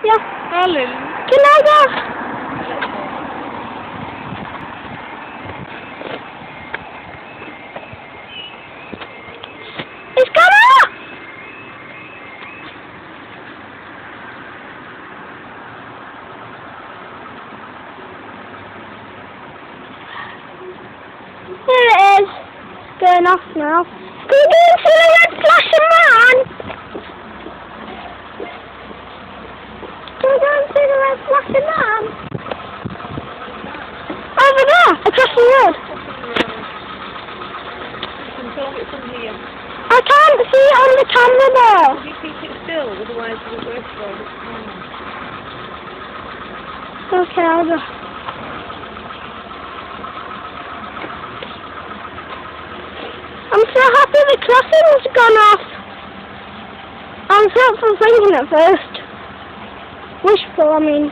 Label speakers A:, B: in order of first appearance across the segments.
A: Yeah.
B: Darling.
A: Can I go? It's come up! Here it is. Going off now. Can you go into the red flashing man? Can we go into the red flashing man? Over there, across the road.
B: You can film it from here.
A: I can't see it on the camera though.
B: You keep it still, otherwise it will go slow.
A: Okay, I'll go. I'm so happy the crossing's gone off. I was hopeful thinking at first. Wishful, I mean.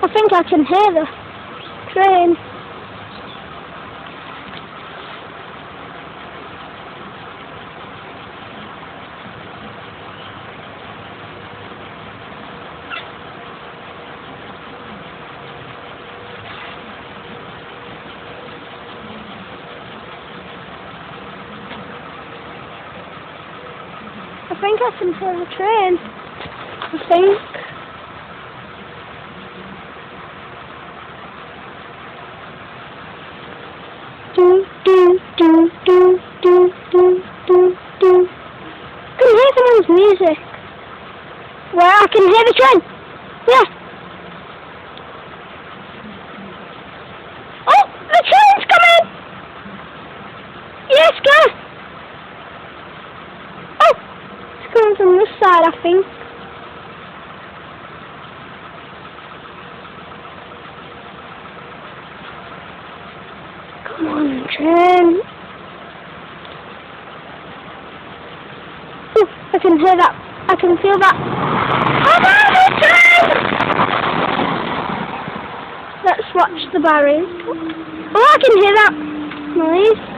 A: I think I can hear the train. I think I can hear the train. I think. Do do do do do do do do. I can hear someone's music. Well, I can hear the train. Yeah. Oh, the train's coming. Yes, go. Oh, it's coming from this side, I think. Come on, train. Ooh, I can hear that. I can feel that. Oh no, the train! Let's watch the barriers. Oh, I can hear that noise.